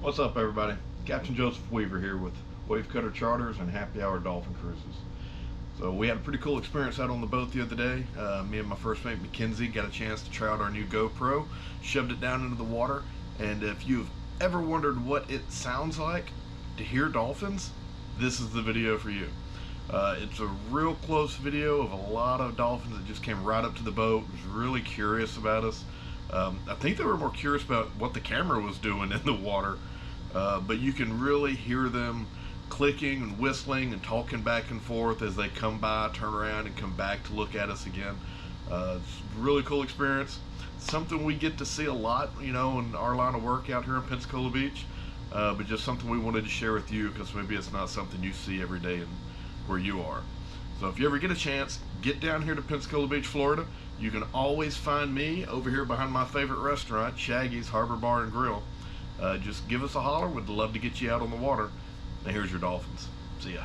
What's up, everybody? Captain Joseph Weaver here with Wave Cutter Charters and Happy Hour Dolphin Cruises. So we had a pretty cool experience out on the boat the other day. Me and my first mate Mackenzie got a chance to try out our new GoPro, shoved it down into the water, and if you've ever wondered what it sounds like to hear dolphins, this is the video for you. It's a real close video of a lot of dolphins that just came right up to the boat, was really curious about us. I think they were more curious about what the camera was doing in the water, but you can really hear them clicking and whistling and talking back and forth as they come by, turn around, and come back to look at us again. It's a really cool experience. Something we get to see a lot, you know, in our line of work out here in Pensacola Beach, but just something we wanted to share with you because maybe it's not something you see every day where you are. So if you ever get a chance, get down here to Pensacola Beach, Florida. You can always find me over here behind my favorite restaurant, Shaggy's Harbor Bar and Grill. Just give us a holler. We'd love to get you out on the water. Now here's your dolphins. See ya.